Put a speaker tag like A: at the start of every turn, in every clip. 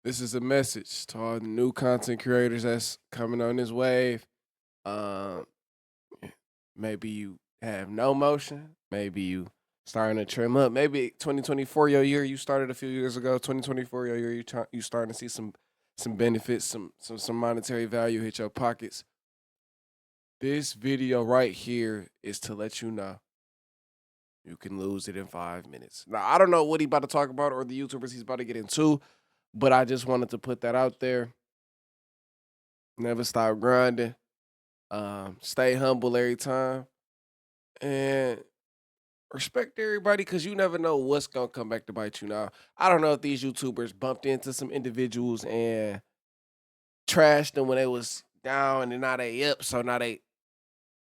A: This is a message to all the new content creators that's coming on this wave. Um, maybe you have no motion. Maybe you starting to trim up. Maybe 2024 your year. You started a few years ago. 2024 your year. You starting to see some benefits, some monetary value hit your pockets. This video right here is to let you know you can lose it in 5 minutes. Now I don't know what he about to talk about or the YouTubers he's about to get into, but I just wanted to put that out there. Never stop grinding. Stay humble every time and respect everybody because you never know what's gonna come back to bite you. Now, I don't know if these YouTubers bumped into some individuals and trashed them when they was down and now they up, so now they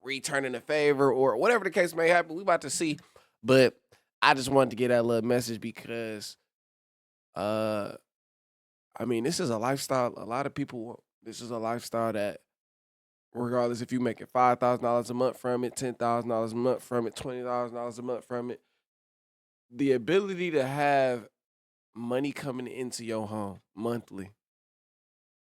A: returning the favor or whatever the case may happen. We about to see, but I just wanted to get that little message because, uh, I mean, this is a lifestyle. A lot of people. This is a lifestyle that regardless if you making $5,000 a month from it, $10,000 a month from it, $20,000 a month from it, the ability to have money coming into your home monthly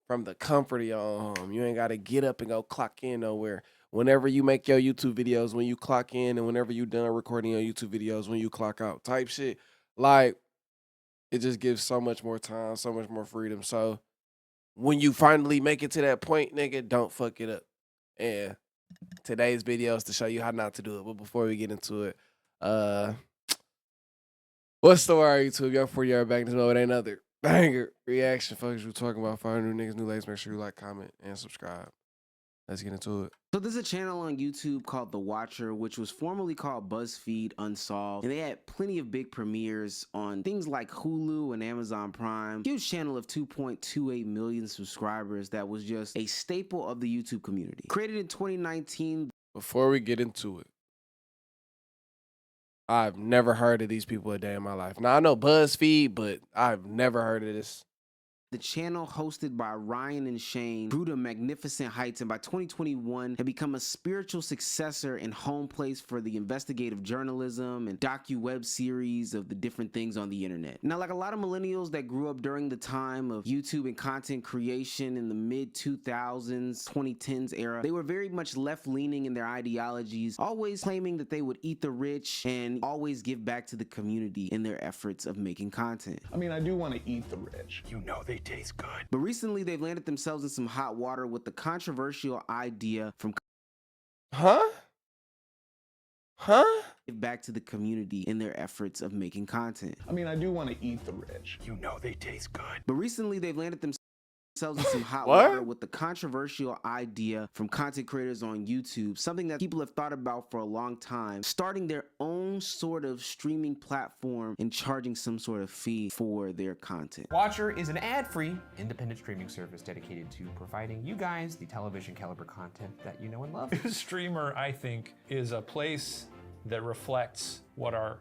A: from the comfort of your own home. You ain't got to get up and go clock in nowhere. Whenever you make your YouTube videos, when you clock in, and whenever you done recording your YouTube videos, when you clock out, type shit. Like it just gives so much more time, so much more freedom. So when you finally make it to that point, nigga, don't fuck it up. And today's video is to show you how not to do it. But before we get into it, uh, what's the word, YouTube? Young 40 back in this mode. Ain't another banger reaction, folks. We're talking about finding new niggas, new ladies. Make sure you like, comment, and subscribe. Let's get into it.
B: So there's a channel on YouTube called The Watcher, which was formerly called BuzzFeed Unsolved, and they had plenty of big premieres on things like Hulu and Amazon Prime. Huge channel of 2.28 million subscribers that was just a staple of the YouTube community. Created in 2019.
A: Before we get into it, I've never heard of these people a day in my life. Now I know BuzzFeed, but I've never heard of this.
B: The channel, hosted by Ryan and Shane, grew to magnificent heights, and by 2021 had become a spiritual successor and home place for the investigative journalism and docu-web series of the different things on the internet. Now, like a lot of millennials that grew up during the time of YouTube and content creation in the mid-2000s, 2010s era, they were very much left-leaning in their ideologies, always claiming that they would eat the rich and always give back to the community in their efforts of making content.
C: I mean, I do want to eat the rich.
D: You know they taste good.
B: But recently, they've landed themselves in some hot water with the controversial idea from
A: Huh?
B: give back to the community in their efforts of making content.
C: I mean, I do want to eat the rich.
D: You know they taste good.
B: But recently, they've landed themselves in some hot
A: What?
B: water with the controversial idea from content creators on YouTube, something that people have thought about for a long time, starting their own sort of streaming platform and charging some sort of fee for their content.
E: Watcher is an ad-free, independent streaming service dedicated to providing you guys the television caliber content that you know and love.
F: Streamer, I think, is a place that reflects what our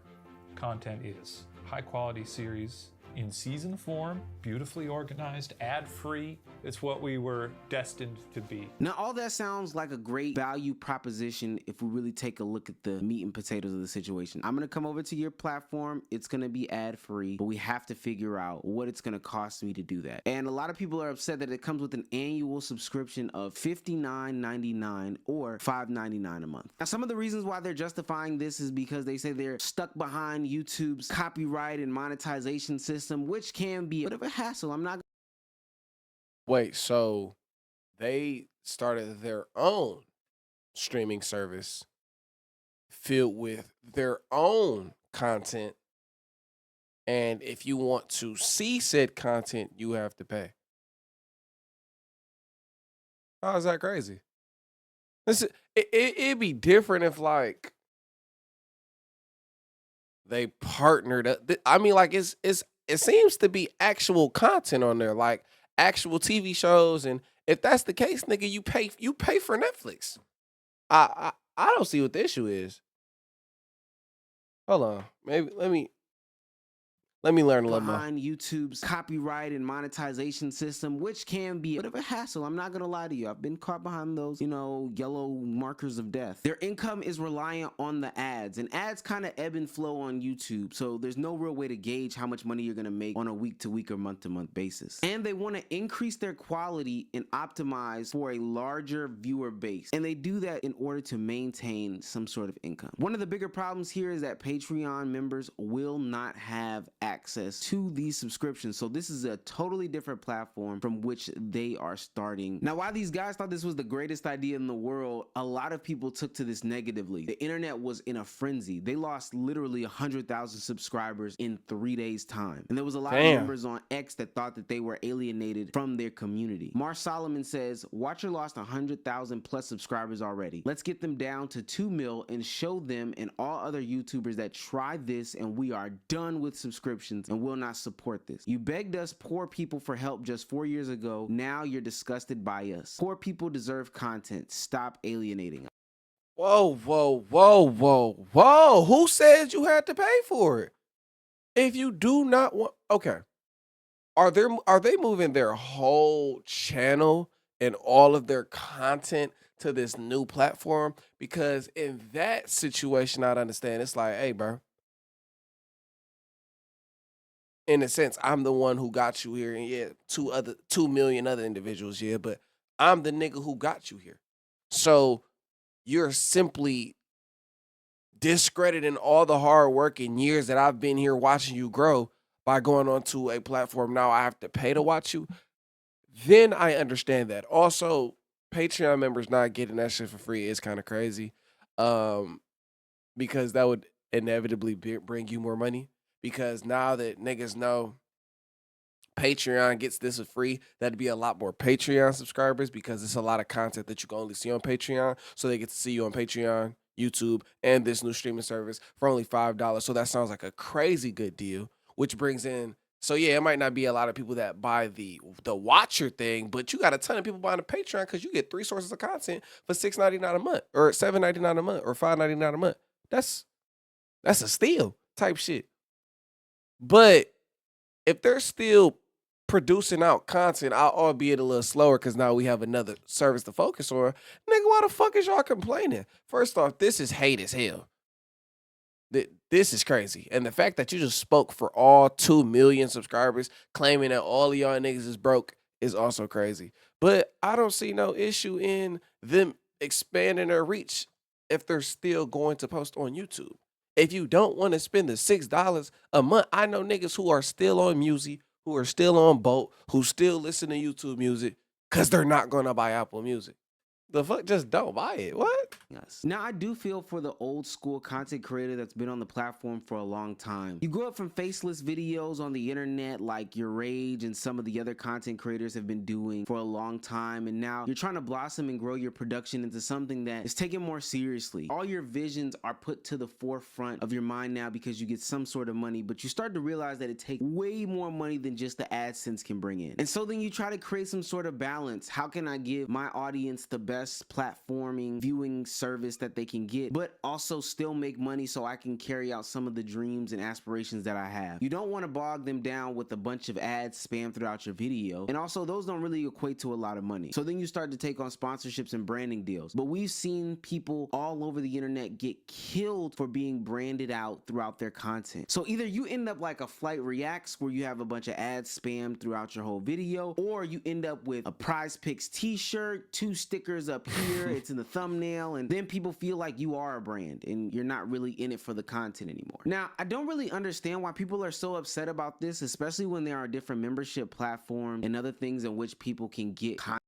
F: content is. High quality series in season form, beautifully organized, ad-free. It's what we were destined to be.
B: Now, all that sounds like a great value proposition if we really take a look at the meat and potatoes of the situation. I'm gonna come over to your platform, it's gonna be ad-free, but we have to figure out what it's gonna cost me to do that. And a lot of people are upset that it comes with an annual subscription of $59.99 or $5.99 a month. Now, some of the reasons why they're justifying this is because they say they're stuck behind YouTube's copyright and monetization system, which can be a bit of a hassle. I'm not
A: Wait, so they started their own streaming service filled with their own content. And if you want to see said content, you have to pay. How is that crazy? It'd be different if like they partnered up. I mean, like it seems to be actual content on there, like actual TV shows. And if that's the case, nigga, you pay for Netflix. I don't see what the issue is. Hold on, maybe Let me learn a little more.
B: behind YouTube's copyright and monetization system, which can be a bit of a hassle. I'm not gonna lie to you. I've been caught behind those, yellow markers of death. Their income is reliant on the ads, and ads kind of ebb and flow on YouTube. So there's no real way to gauge how much money you're gonna make on a week-to-week or month-to-month basis. And they want to increase their quality and optimize for a larger viewer base. And they do that in order to maintain some sort of income. One of the bigger problems here is that Patreon members will not have access to these subscriptions. So this is a totally different platform from which they are starting. Now, while these guys thought this was the greatest idea in the world, a lot of people took to this negatively. The internet was in a frenzy. They lost literally 100,000 subscribers in 3 days' time. And there was a lot of members on X that thought that they were alienated from their community. Mar Solomon says, Watcher lost 100,000 plus subscribers already. Let's get them down to 2 mil and show them and all other YouTubers that try this, and we are done with subscriptions and will not support this. You begged us poor people for help just 4 years ago. Now you're disgusted by us. Poor people deserve content. Stop alienating us.
A: Whoa, whoa, whoa, whoa, whoa. Who said you had to pay for it? If you do not want, okay. Are they moving their whole channel and all of their content to this new platform? Because in that situation, I'd understand. It's like, hey, bro. In a sense, I'm the one who got you here, and yeah, 2 million other individuals, yeah, but I'm the nigga who got you here. So you're simply discrediting all the hard work and years that I've been here watching you grow by going onto a platform now I have to pay to watch you. Then I understand that. Also, Patreon members not getting that shit for free is kind of crazy, because that would inevitably bring you more money. Because now that niggas know Patreon gets this for free, that'd be a lot more Patreon subscribers, because it's a lot of content that you can only see on Patreon. So they get to see you on Patreon, YouTube, and this new streaming service for only $5. So that sounds like a crazy good deal, which brings in, so yeah, it might not be a lot of people that buy the Watcher thing, but you got a ton of people buying the Patreon because you get 3 sources of content for $6.99 a month, or $7.99 a month, or $5.99 a month. That's a steal type shit. But if they're still producing out content, albeit a little slower because now we have another service to focus on, nigga, why the fuck is y'all complaining? First off, this is hate as hell. This is crazy. And the fact that you just spoke for all 2 million subscribers, claiming that all of y'all niggas is broke, is also crazy. But I don't see no issue in them expanding their reach if they're still going to post on YouTube. If you don't want to spend the $6 a month, I know niggas who are still on Music, who are still on Bolt, who still listen to YouTube Music because they're not going to buy Apple Music. The fuck, just don't buy it. What?
B: Yes. Now, I do feel for the old school content creator that's been on the platform for a long time. You grew up from faceless videos on the internet like Your Rage and some of the other content creators have been doing for a long time, and now you're trying to blossom and grow your production into something that is taken more seriously. All your visions are put to the forefront of your mind now because you get some sort of money, but you start to realize that it takes way more money than just the AdSense can bring in. And so then you try to create some sort of balance. How can I give my audience the best platforming viewing service that they can get, but also still make money so I can carry out some of the dreams and aspirations that I have? You don't want to bog them down with a bunch of ads spammed throughout your video, and also those don't really equate to a lot of money. So then you start to take on sponsorships and branding deals. But we've seen people all over the internet get killed for being branded out throughout their content. So either you end up like a Flight Reacts where you have a bunch of ads spammed throughout your whole video, or you end up with a Prize Picks t-shirt, 2 stickers up here, it's in the thumbnail, and then people feel like you are a brand and you're not really in it for the content anymore. Now, I don't really understand why people are so upset about this, especially when there are different membership platforms and other things in which people can get content.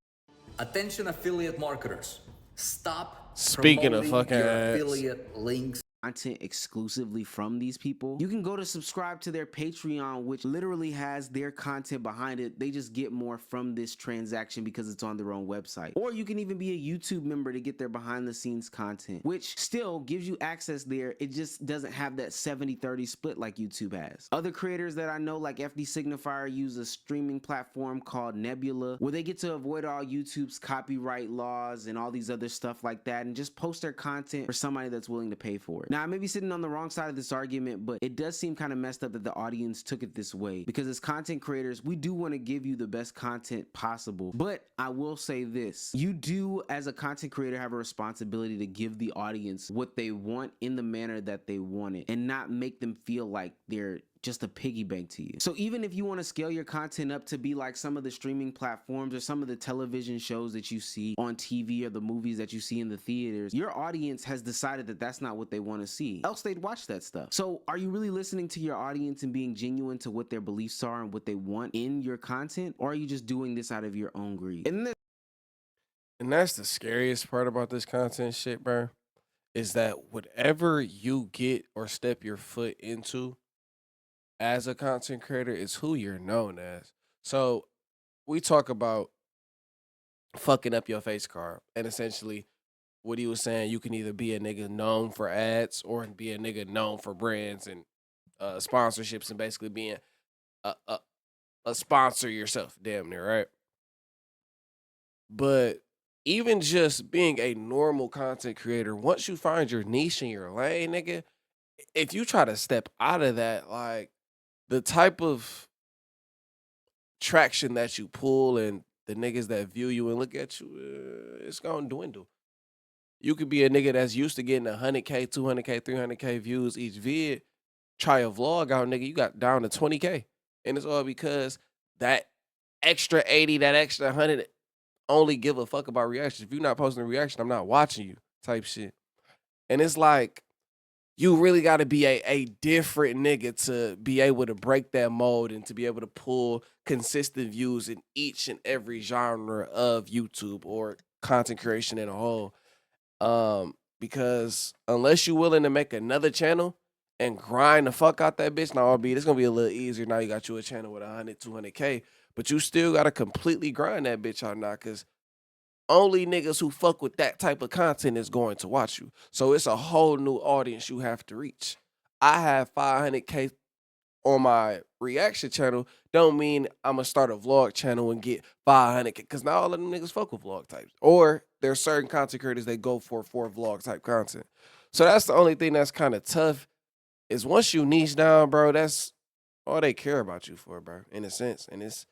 G: Attention affiliate marketers, stop
A: Speaking of
G: promoting
A: fucking
G: your
A: ads.
G: affiliate links
B: Content exclusively from these people. You can go to subscribe to their Patreon, which literally has their content behind it. They just get more from this transaction because it's on their own website. Or you can even be a YouTube member to get their behind the scenes content, which still gives you access there. It just doesn't have that 70-30 split like YouTube has. Other creators that I know, like FD Signifier, use a streaming platform called Nebula, where they get to avoid all YouTube's copyright laws and all these other stuff like that, and just post their content for somebody that's willing to pay for it. Now, I may be sitting on the wrong side of this argument, but it does seem kind of messed up that the audience took it this way, because as content creators, we do want to give you the best content possible. But I will say this, you do as a content creator have a responsibility to give the audience what they want in the manner that they want it, and not make them feel like they're just a piggy bank to you. So even if you want to scale your content up to be like some of the streaming platforms or some of the television shows that you see on TV or the movies that you see in the theaters, your audience has decided that that's not what they want to see, else they'd watch that stuff. So are you really listening to your audience and being genuine to what their beliefs are and what they want in your content, or are you just doing this out of your own greed?
A: And that's the scariest part about this content shit, bro, is that whatever you get or step your foot into as a content creator is who you're known as. So we talk about fucking up your face card, and essentially what he was saying, you can either be a nigga known for ads or be a nigga known for brands and sponsorships, and basically being a sponsor yourself, damn near, right? But even just being a normal content creator, once you find your niche in your lane, nigga, if you try to step out of that, like, the type of traction that you pull and the niggas that view you and look at you, it's gonna dwindle. You could be a nigga that's used to getting 100K, 200K, 300K views each vid. Try a vlog out, nigga, you got down to 20K. And it's all because that extra 80, that extra 100 only give a fuck about reactions. If you're not posting a reaction, I'm not watching you type shit. And it's like, you really got to be a different nigga to be able to break that mold and to be able to pull consistent views in each and every genre of YouTube or content creation in a whole. Because unless you're willing to make another channel and grind the fuck out that bitch, now albeit it's going to be a little easier. Now you got you a channel with 100, 200K, but you still got to completely grind that bitch out now, because only niggas who fuck with that type of content is going to watch you. So it's a whole new audience you have to reach. I have 500K on my reaction channel. Don't mean I'm going to start a vlog channel and get 500K, because not all of them niggas fuck with vlog types. Or there's certain content creators they go for vlog type content. So that's the only thing that's kind of tough, is once you niche down, bro, that's all they care about you for, bro, in a sense. And it's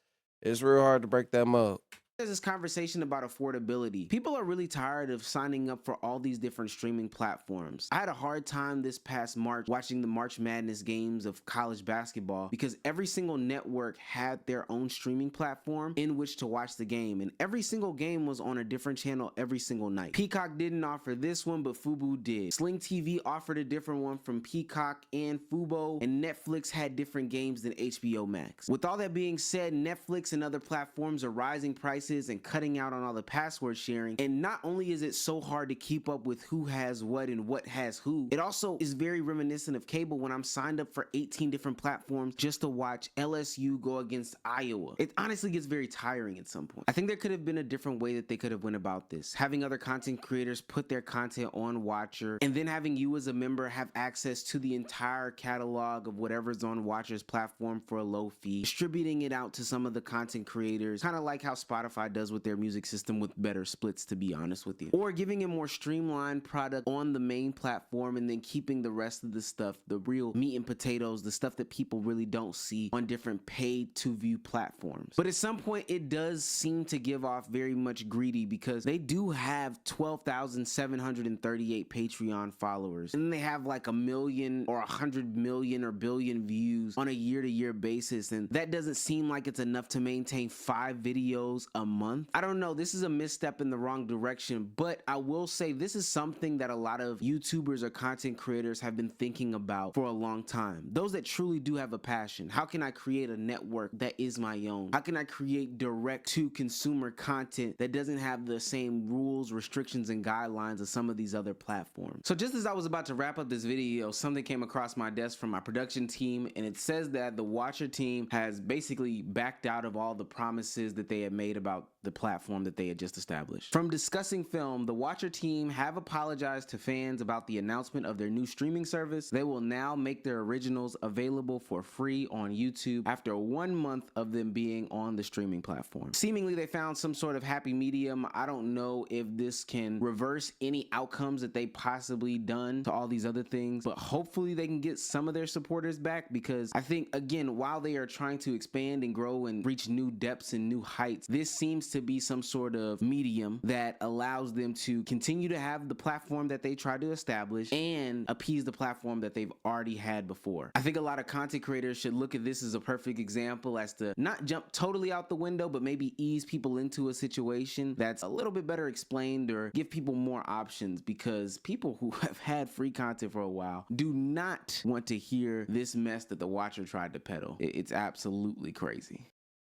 A: real hard to break that mold.
B: There's this conversation about affordability. People are really tired of signing up for all these different streaming platforms. I had a hard time this past March watching the March Madness games of college basketball, because every single network had their own streaming platform in which to watch the game, and every single game was on a different channel every single night. Peacock didn't offer this one, but Fubo did. Sling TV offered a different one from Peacock and Fubo, and Netflix had different games than HBO Max. With all that being said, Netflix and other platforms are rising prices and cutting out on all the password sharing, and not only is it so hard to keep up with who has what and what has who, it also is very reminiscent of cable when I'm signed up for 18 different platforms just to watch LSU go against Iowa. It honestly gets very tiring at some point. I think there could have been a different way that they could have went about this, having other content creators put their content on Watcher, and then having you as a member have access to the entire catalog of whatever's on Watcher's platform for a low fee, distributing it out to some of the content creators, kind of like how Spotify does with their music system with better splits, to be honest with you. Or giving a more streamlined product on the main platform and then keeping the rest of the stuff, the real meat and potatoes, the stuff that people really don't see on different paid to view platforms. But at some point it does seem to give off very much greedy, because they do have 12,738 Patreon followers, and they have like 1 million or 100 million or billion views on a year-to-year basis, and that doesn't seem like it's enough to maintain 5 videos a month. I don't know, this is a misstep in the wrong direction, but I will say this is something that a lot of YouTubers or content creators have been thinking about for a long time. Those that truly do have a passion. How can I create a network that is my own? How can I create direct to consumer content that doesn't have the same rules, restrictions, and guidelines of some of these other platforms? So just as I was about to wrap up this video, something came across my desk from my production team, and it says that the Watcher team has basically backed out of all the promises that they had made about the platform that they had just established. From discussing film, the Watcher team have apologized to fans about the announcement of their new streaming service. They will now make their originals available for free on YouTube after 1 month of them being on the streaming platform. Seemingly, they found some sort of happy medium. I don't know if this can reverse any outcomes that they possibly done to all these other things, but hopefully they can get some of their supporters back, because I think, again, while they are trying to expand and grow and reach new depths and new heights, this seems to be some sort of medium that allows them to continue to have the platform that they try to establish and appease the platform that they've already had before. I think a lot of content creators should look at this as a perfect example as to not jump totally out the window, but maybe ease people into a situation that's a little bit better explained, or give people more options, because people who have had free content for a while do not want to hear this mess that the Watcher tried to peddle. It's absolutely crazy.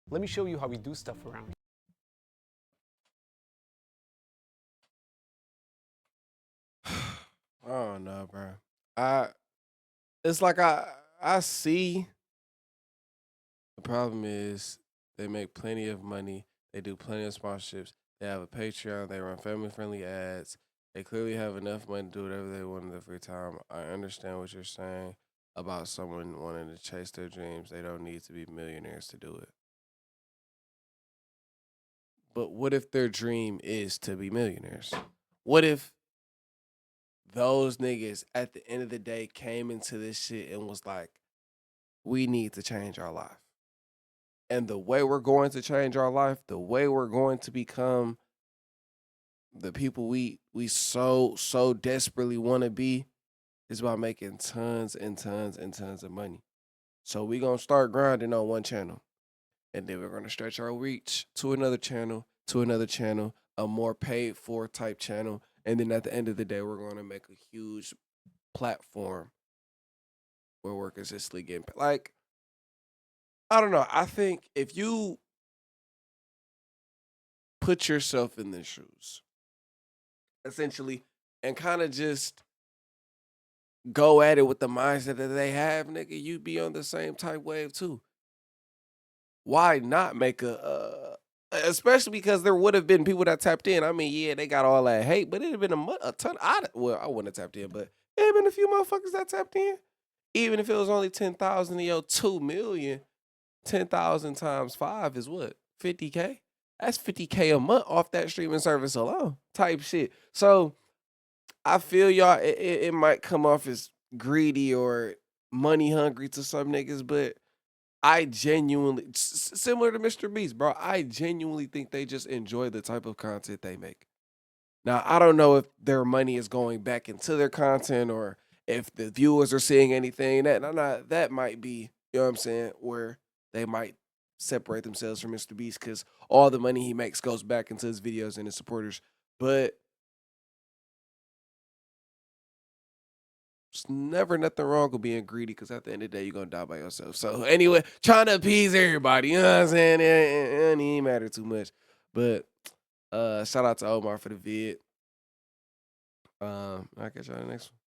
H: Let me show you how we do stuff around here.
A: I don't know, bro. It's like I see. The problem is they make plenty of money. They do plenty of sponsorships. They have a Patreon. They run family-friendly ads. They clearly have enough money to do whatever they want in their free time. I understand what you're saying about someone wanting to chase their dreams. They don't need to be millionaires to do it. But what if their dream is to be millionaires? What if those niggas at the end of the day came into this shit and was like, we need to change our life. And the way we're going to change our life, the way we're going to become the people we so desperately want to be, is by making tons and tons and tons of money. So we're going to start grinding on one channel. And then we're going to stretch our reach to another channel, a more paid for type channel. And then at the end of the day, we're going to make a huge platform where we're consistently getting paid. Like, I don't know. I think if you put yourself in their shoes, essentially, and kind of just go at it with the mindset that they have, nigga, you'd be on the same type wave too. Why not make especially because there would have been people that tapped in. I mean, yeah, they got all that hate, but it'd have been a ton. I wouldn't have tapped in, but it had been a few motherfuckers that tapped in. Even if it was only 10,000, 2 million, 10,000 times 5 is what? 50K? That's 50K a month off that streaming service alone, type shit. So I feel y'all, it might come off as greedy or money hungry to some niggas, but I genuinely, similar to Mr. Beast, bro, I genuinely think they just enjoy the type of content they make. Now, I don't know if their money is going back into their content or if the viewers are seeing anything. That might be, you know what I'm saying, where they might separate themselves from Mr. Beast, because all the money he makes goes back into his videos and his supporters. But it's never nothing wrong with being greedy, because at the end of the day, you're going to die by yourself. So anyway, trying to appease everybody, you know what I'm saying? It ain't matter too much. But shout out to Omar for the vid. I'll catch y'all in the next one.